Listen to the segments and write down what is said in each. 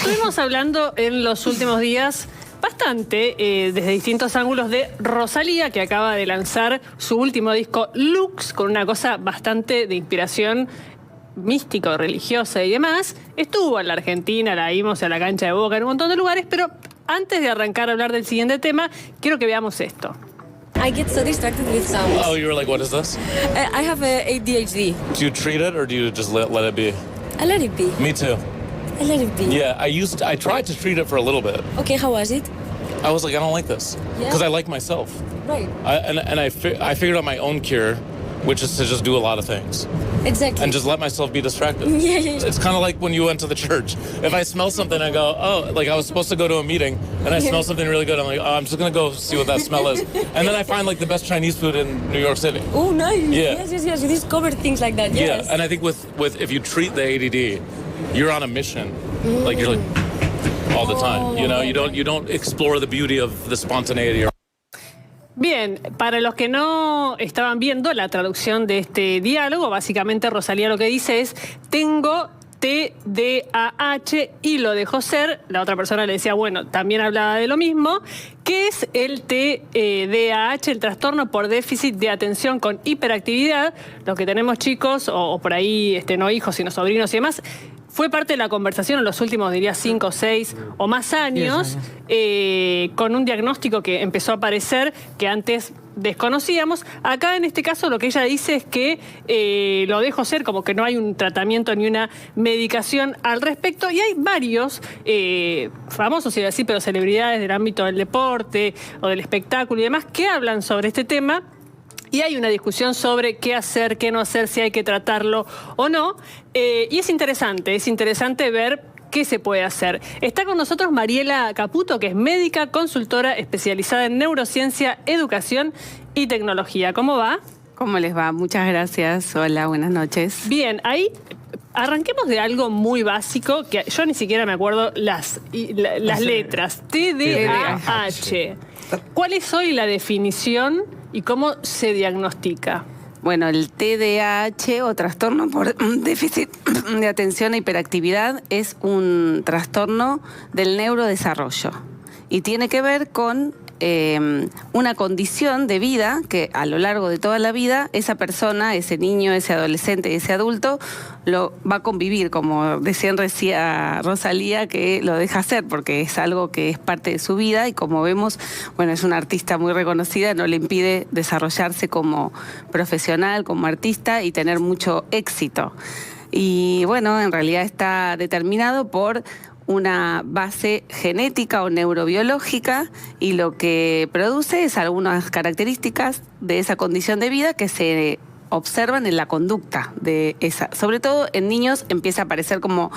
Estuvimos hablando en los últimos días bastante desde distintos ángulos de Rosalía, que acaba de lanzar su último disco Lux, con una cosa bastante de inspiración místico, religiosa y demás. Estuvo en la Argentina, la vimos en la cancha de Boca, en un montón de lugares, pero antes de arrancar a hablar del siguiente tema, quiero que veamos esto. I get so distracted with sounds. Oh, you were like, what is this? I have ADHD. Do you treat it or do you just let it be? I let it be. Me too. I let it be. Yeah, I tried to treat it for a little bit. Okay, how was it? I was like, I don't like this. Yeah. Because I like myself. Right. I figured out my own cure, which is to just do a lot of things. Exactly. And just let myself be distracted. Yeah. It's kind of like when you went to the church. If I smell something, I go, oh, like I was supposed to go to a meeting, and I smell something really good. I'm like, oh, I'm just going to go see what that smell is. And then I find like the best Chinese food in New York City. Oh, nice. Yeah. Yes. You discover things like that. Yes. Yeah, and I think with if you treat the ADD, you're on a mission. Like you're like all the time. You know, you don't explore the beauty of the spontaneity. Bien, para los que no estaban viendo la traducción de este diálogo, básicamente Rosalía lo que dice es: tengo TDAH y lo dejó ser. La otra persona le decía, bueno, también hablaba de lo mismo. ¿Qué es el TDAH? El trastorno por déficit de atención con hiperactividad. Los que tenemos chicos, o por ahí no hijos, sino sobrinos y demás, fue parte de la conversación en los últimos, diría, 5, 6 o más años, con un diagnóstico que empezó a aparecer que antes desconocíamos. Acá, en este caso, lo que ella dice es que lo dejo ser, como que no hay un tratamiento ni una medicación al respecto. Y hay varios famosos, iba a decir, pero celebridades del ámbito del deporte o del espectáculo y demás, que hablan sobre este tema. Y hay una discusión sobre qué hacer, qué no hacer, si hay que tratarlo o no. Y es interesante ver qué se puede hacer. Está con nosotros Mariela Caputo, que es médica, consultora especializada en neurociencia, educación y tecnología. ¿Cómo va? ¿Cómo les va? Muchas gracias. Hola, buenas noches. Bien, ahí arranquemos de algo muy básico, que yo ni siquiera me acuerdo las letras. TDAH. ¿Cuál es hoy la definición y cómo se diagnostica? Bueno, el TDAH o trastorno por déficit de atención e hiperactividad es un trastorno del neurodesarrollo y tiene que ver con una condición de vida que a lo largo de toda la vida esa persona, ese niño, ese adolescente, ese adulto lo va a convivir, como decían recién Rosalía, que lo deja hacer porque es algo que es parte de su vida y como vemos, bueno, es una artista muy reconocida, no le impide desarrollarse como profesional, como artista y tener mucho éxito. Y bueno, en realidad está determinado por una base genética o neurobiológica y lo que produce es algunas características de esa condición de vida que se observan en la conducta de esa. Sobre todo en niños empieza a aparecer como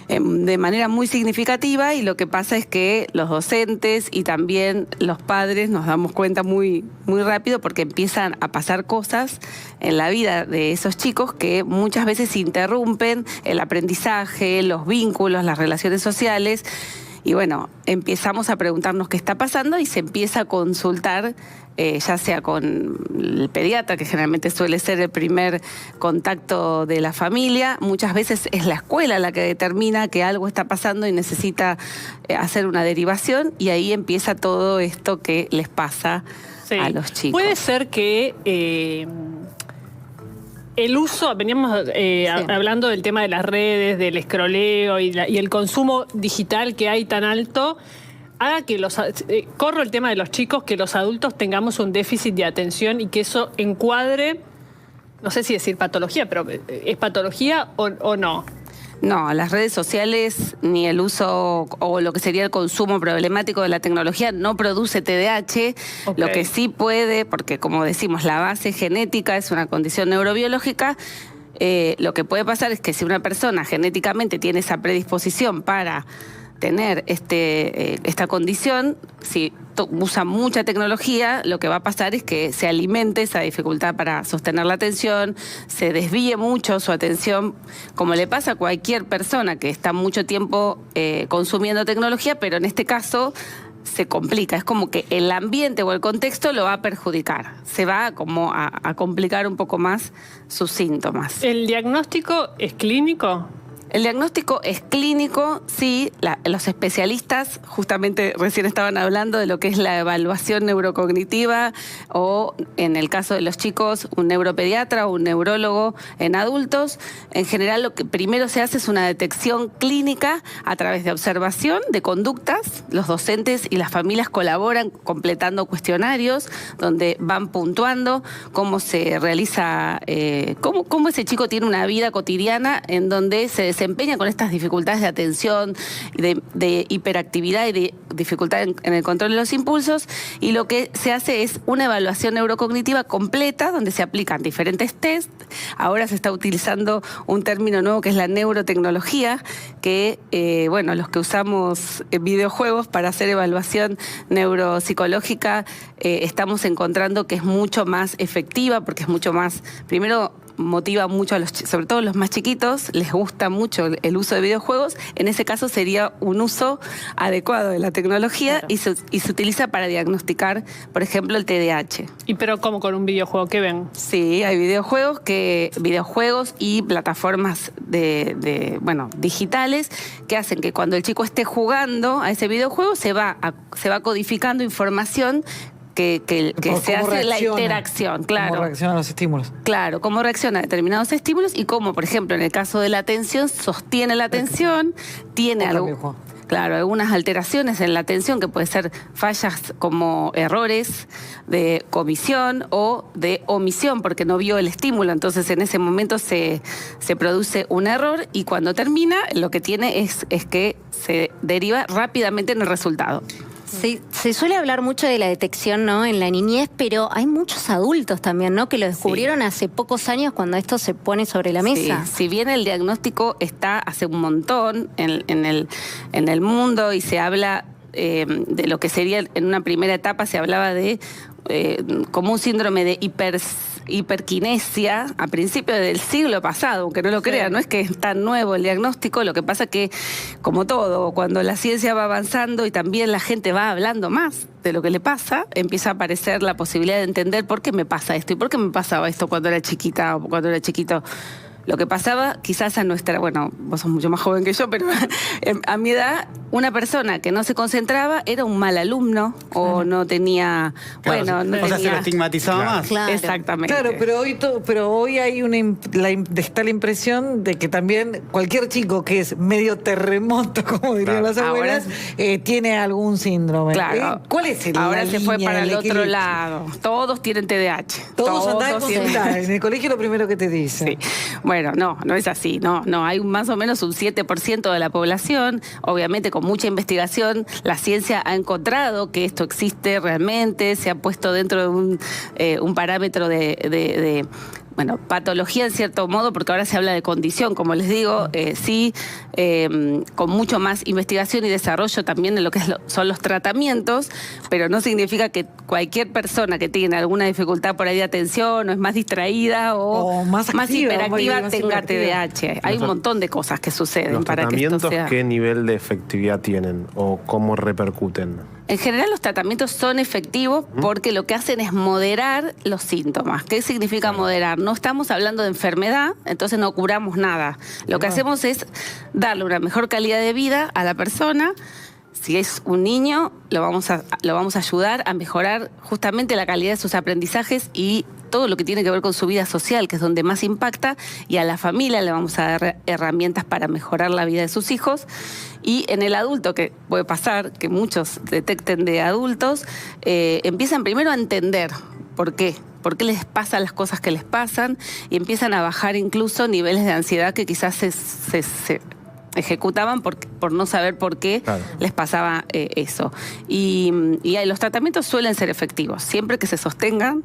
de manera muy significativa y lo que pasa es que los docentes y también los padres nos damos cuenta muy rápido porque empiezan a pasar cosas en la vida de esos chicos que muchas veces interrumpen el aprendizaje, los vínculos, las relaciones sociales. Y bueno, empezamos a preguntarnos qué está pasando y se empieza a consultar, ya sea con el pediatra, que generalmente suele ser el primer contacto de la familia. Muchas veces es la escuela la que determina que algo está pasando y necesita hacer una derivación y ahí empieza todo esto que les pasa a los chicos. Puede ser que el uso, veníamos hablando del tema de las redes, del escroleo y el consumo digital que hay tan alto, haga que corro el tema de los chicos, que los adultos tengamos un déficit de atención y que eso encuadre, no sé si decir patología, pero ¿es patología o no? No, las redes sociales ni el uso o lo que sería el consumo problemático de la tecnología no produce TDAH. Okay. Lo que sí puede, porque como decimos, la base genética es una condición neurobiológica, lo que puede pasar es que si una persona genéticamente tiene esa predisposición para tener esta condición, si usa mucha tecnología, lo que va a pasar es que se alimente esa dificultad para sostener la atención, se desvíe mucho su atención, como le pasa a cualquier persona que está mucho tiempo consumiendo tecnología, pero en este caso se complica. Es como que el ambiente o el contexto lo va a perjudicar. Se va como a complicar un poco más sus síntomas. ¿El diagnóstico es clínico? El diagnóstico es clínico, sí. Los especialistas justamente recién estaban hablando de lo que es la evaluación neurocognitiva o, en el caso de los chicos, un neuropediatra o un neurólogo en adultos. En general, lo que primero se hace es una detección clínica a través de observación de conductas. Los docentes y las familias colaboran completando cuestionarios donde van puntuando cómo se realiza, cómo ese chico tiene una vida cotidiana en donde se desempeña con estas dificultades de atención, de hiperactividad y de dificultad en el control de los impulsos, y lo que se hace es una evaluación neurocognitiva completa donde se aplican diferentes test. Ahora se está utilizando un término nuevo que es la neurotecnología, que bueno, los que usamos videojuegos para hacer evaluación neuropsicológica estamos encontrando que es mucho más efectiva porque es mucho más, primero, motiva mucho a sobre todo los más chiquitos, les gusta mucho el uso de videojuegos. En ese caso sería un uso adecuado de la tecnología. Claro. y se utiliza para diagnosticar, por ejemplo, el TDAH. ¿Y pero cómo con un videojuego? ¿Qué ven? Sí, hay videojuegos y plataformas bueno, digitales que hacen que cuando el chico esté jugando a ese videojuego se va codificando información que se hace la interacción, claro. ¿Cómo reacciona a los estímulos? Claro, cómo reacciona a determinados estímulos y cómo, por ejemplo, en el caso de la atención, sostiene la atención, tiene algunas alteraciones en la atención que pueden ser fallas como errores de comisión o de omisión porque no vio el estímulo. Entonces, en ese momento se produce un error y cuando termina, lo que tiene es que se deriva rápidamente en el resultado. Se suele hablar mucho de la detección, ¿no?, en la niñez, pero hay muchos adultos también, ¿no?, que lo descubrieron hace pocos años cuando esto se pone sobre la mesa. Sí. Si bien el diagnóstico está hace un montón en el mundo y se habla de lo que sería en una primera etapa, se hablaba de como un síndrome de hiperquinesia a principios del siglo pasado, aunque no lo crean, no es que es tan nuevo el diagnóstico, lo que pasa que, como todo, cuando la ciencia va avanzando y también la gente va hablando más de lo que le pasa, empieza a aparecer la posibilidad de entender por qué me pasa esto y por qué me pasaba esto cuando era chiquita o cuando era chiquito. Lo que pasaba, quizás a nuestra, bueno, vos sos mucho más joven que yo, pero a mi edad, una persona que no se concentraba era un mal alumno o no tenía, claro, o sea, se lo estigmatizaba más. Claro. Exactamente. Claro, pero hoy hay está la impresión de que también cualquier chico que es medio terremoto, como dirían las abuelas, tiene algún síndrome. Claro. ¿Cuál es el Ahora se fue para el equilibrio? otro lado. Todos tienen TDAH. Todos andan con TDAH. En el colegio lo primero que te dicen. Sí. Bueno, no es así, no, hay más o menos un 7% de la población, obviamente con mucha investigación, la ciencia ha encontrado que esto existe realmente, se ha puesto dentro de un parámetro de patología en cierto modo, porque ahora se habla de condición, como les digo, con mucho más investigación y desarrollo también de lo que son los tratamientos, pero no significa que cualquier persona que tiene alguna dificultad por ahí de atención o es más distraída o más hiperactiva tenga TDAH. Hay un montón de cosas que suceden para que esto sea. ¿Qué nivel de efectividad tienen o cómo repercuten? En general los tratamientos son efectivos porque lo que hacen es moderar los síntomas. ¿Qué significa moderar? No estamos hablando de enfermedad, entonces no curamos nada. Lo que hacemos es darle una mejor calidad de vida a la persona. Si es un niño, lo vamos a ayudar a mejorar justamente la calidad de sus aprendizajes y todo lo que tiene que ver con su vida social, que es donde más impacta, y a la familia le vamos a dar herramientas para mejorar la vida de sus hijos. Y en el adulto, que puede pasar, que muchos detecten de adultos, empiezan primero a entender por qué les pasan las cosas que les pasan y empiezan a bajar incluso niveles de ansiedad que quizás se ejecutaban por no saber por qué les pasaba eso. Y los tratamientos suelen ser efectivos, siempre que se sostengan.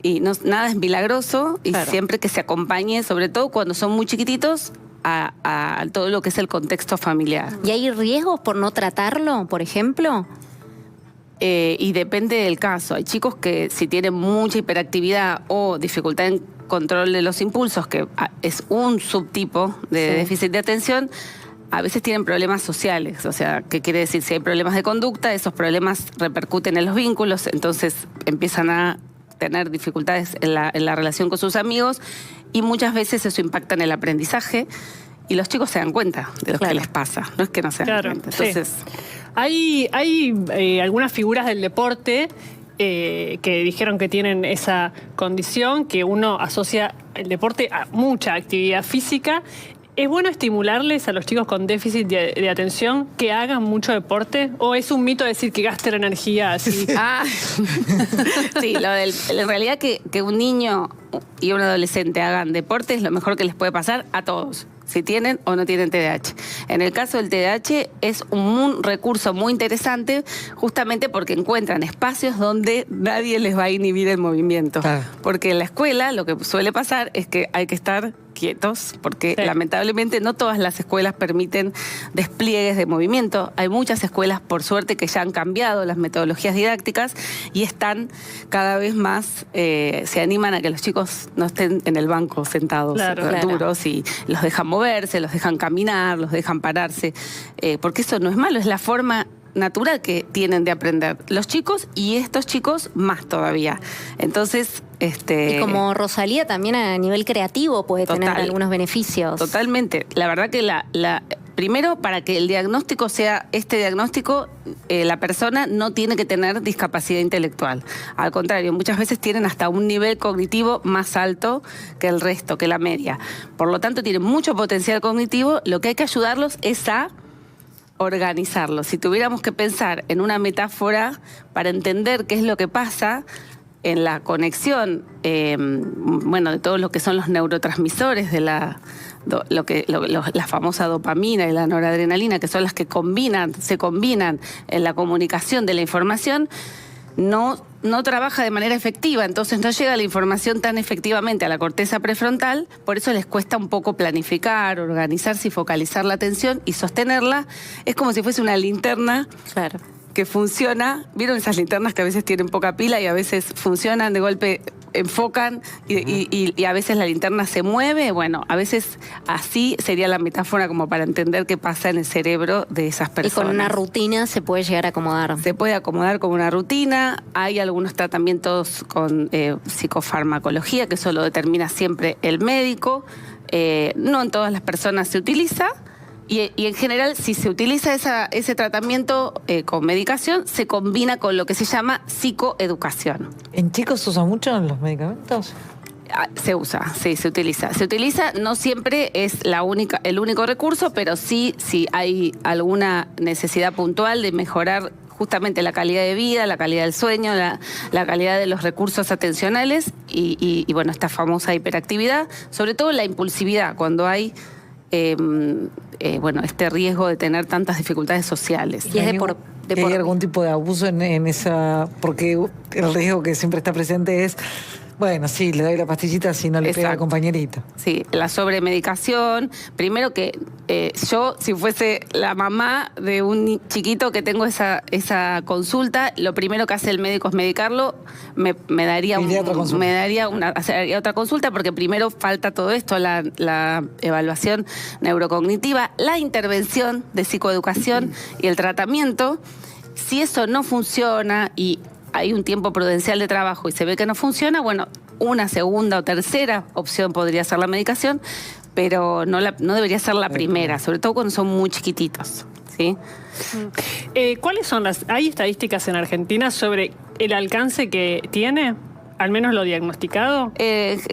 Y nada es milagroso y siempre que se acompañe, sobre todo cuando son muy chiquititos, a todo lo que es el contexto familiar. ¿Y hay riesgos por no tratarlo, por ejemplo? Y depende del caso. Hay chicos que si tienen mucha hiperactividad o dificultad en control de los impulsos, que es un subtipo de déficit de atención, a veces tienen problemas sociales. O sea, ¿qué quiere decir? Si hay problemas de conducta, esos problemas repercuten en los vínculos, entonces empiezan a tener dificultades en la relación con sus amigos y muchas veces eso impacta en el aprendizaje y los chicos se dan cuenta de lo que les pasa, no es que no se dan cuenta. Entonces, hay algunas figuras del deporte que dijeron que tienen esa condición, que uno asocia el deporte a mucha actividad física. ¿Es bueno estimularles a los chicos con déficit de atención que hagan mucho deporte? ¿O es un mito decir que gasten energía así? Sí, en realidad que un niño y un adolescente hagan deporte es lo mejor que les puede pasar a todos, si tienen o no tienen TDAH. En el caso del TDAH es un recurso muy interesante justamente porque encuentran espacios donde nadie les va a inhibir el movimiento. Porque en la escuela lo que suele pasar es que hay que estar quietos, porque lamentablemente no todas las escuelas permiten despliegues de movimiento. Hay muchas escuelas, por suerte, que ya han cambiado las metodologías didácticas y están cada vez más, se animan a que los chicos no estén en el banco sentados duros y los dejan moverse, los dejan caminar, los dejan pararse, porque eso no es malo, es la forma natural que tienen de aprender los chicos y estos chicos más todavía. Entonces, y como Rosalía también a nivel creativo puede tener algunos beneficios. Totalmente. La verdad que primero, para que el diagnóstico sea este diagnóstico, la persona no tiene que tener discapacidad intelectual. Al contrario, muchas veces tienen hasta un nivel cognitivo más alto que el resto, que la media. Por lo tanto, tienen mucho potencial cognitivo. Lo que hay que ayudarlos es a organizarlos. Si tuviéramos que pensar en una metáfora para entender qué es lo que pasa en la conexión, de todo lo que son los neurotransmisores de la famosa dopamina y la noradrenalina, que son las que se combinan en la comunicación de la información, no trabaja de manera efectiva, entonces no llega la información tan efectivamente a la corteza prefrontal, por eso les cuesta un poco planificar, organizarse y focalizar la atención y sostenerla. Es como si fuese una linterna que funciona. ¿Vieron esas linternas que a veces tienen poca pila y a veces funcionan, de golpe enfocan y a veces la linterna se mueve? Bueno, a veces así sería la metáfora como para entender qué pasa en el cerebro de esas personas. Y con una rutina se puede llegar a acomodar. Se puede acomodar como una rutina. Hay algunos tratamientos con psicofarmacología, que eso lo determina siempre el médico. No en todas las personas se utiliza. Y en general, si se utiliza ese tratamiento con medicación, se combina con lo que se llama psicoeducación. ¿En chicos se usan mucho los medicamentos? Se usa, sí, se utiliza. Se utiliza, no siempre es el único recurso, pero sí, si hay alguna necesidad puntual de mejorar justamente la calidad de vida, la calidad del sueño, la calidad de los recursos atencionales y esta famosa hiperactividad, sobre todo la impulsividad, cuando hay este riesgo de tener tantas dificultades sociales. Y ¿hay algún tipo de abuso en esa? Porque el riesgo que siempre está presente es, sí, le doy la pastillita si no le pega al compañerito. Sí, la sobremedicación. Primero que yo, si fuese la mamá de un chiquito que tengo esa consulta, lo primero que hace el médico es medicarlo, me daría otra consulta, porque primero falta todo esto, la evaluación neurocognitiva, la intervención de psicoeducación y el tratamiento. Si eso no funciona y hay un tiempo prudencial de trabajo y se ve que no funciona, una segunda o tercera opción podría ser la medicación, pero no debería ser la primera, sobre todo cuando son muy chiquititos, ¿sí? ¿Cuáles son hay estadísticas en Argentina sobre el alcance que tiene? ¿Al menos lo diagnosticado?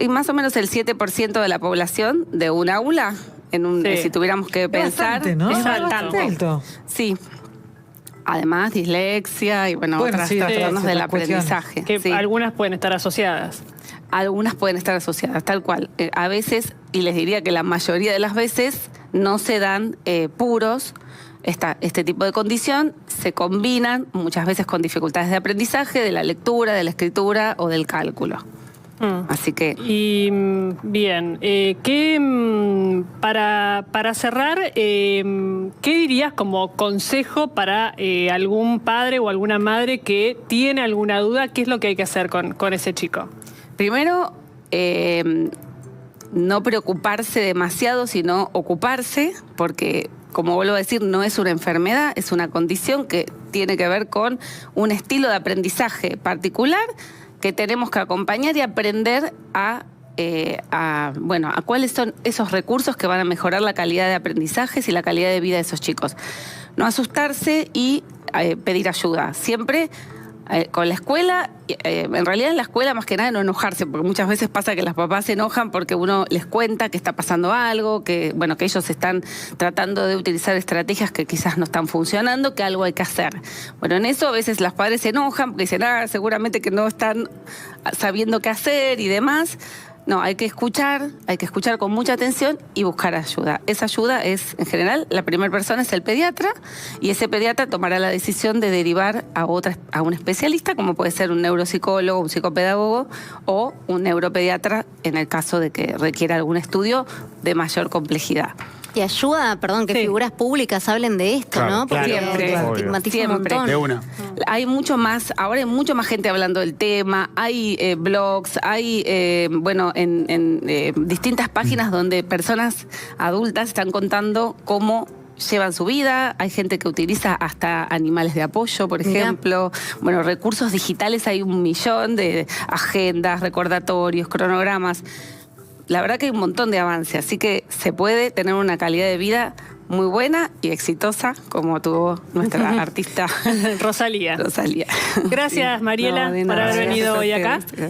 Más o menos el 7% de la población de un aula, si tuviéramos que pensar. Bastante, ¿no? Es alto. Sí. Además, dislexia y otros trastornos del aprendizaje. Que algunas pueden estar asociadas. Algunas pueden estar asociadas, tal cual. A veces, y les diría que la mayoría de las veces, no se dan puros. Este tipo de condición se combinan muchas veces con dificultades de aprendizaje, de la lectura, de la escritura o del cálculo. Así que... Y bien, para cerrar, ¿qué dirías como consejo para algún padre o alguna madre que tiene alguna duda? ¿Qué es lo que hay que hacer con ese chico? Primero, no preocuparse demasiado, sino ocuparse, porque, como vuelvo a decir, no es una enfermedad, es una condición que tiene que ver con un estilo de aprendizaje particular que tenemos que acompañar y aprender a a cuáles son esos recursos que van a mejorar la calidad de aprendizajes y la calidad de vida de esos chicos. No asustarse y pedir ayuda. Siempre con la escuela, en realidad en la escuela más que nada no enojarse, porque muchas veces pasa que los papás se enojan porque uno les cuenta que está pasando algo, que ellos están tratando de utilizar estrategias que quizás no están funcionando, que algo hay que hacer. Bueno, en eso a veces los padres se enojan porque dicen, seguramente que no están sabiendo qué hacer y demás. No, hay que escuchar con mucha atención y buscar ayuda. Esa ayuda es, en general, la primera persona es el pediatra y ese pediatra tomará la decisión de derivar a un especialista, como puede ser un neuropsicólogo, un psicopedagogo o un neuropediatra en el caso de que requiera algún estudio de mayor complejidad. Y ayuda, perdón, que figuras públicas hablen de esto, Claro, ¿no? Porque siempre, estigmatiza un montón. De una. Hay mucho más, ahora hay mucho más gente hablando del tema, hay blogs, hay, en distintas páginas donde personas adultas están contando cómo llevan su vida, hay gente que utiliza hasta animales de apoyo, por ejemplo. Bueno, recursos digitales hay 1 millón de agendas, recordatorios, cronogramas. La verdad que hay un montón de avance, así que se puede tener una calidad de vida muy buena y exitosa, como tuvo nuestra artista Rosalía. Rosalía. Gracias, Mariela, No, de por nada. haber venido Gracias a hoy acá. ustedes. Gracias.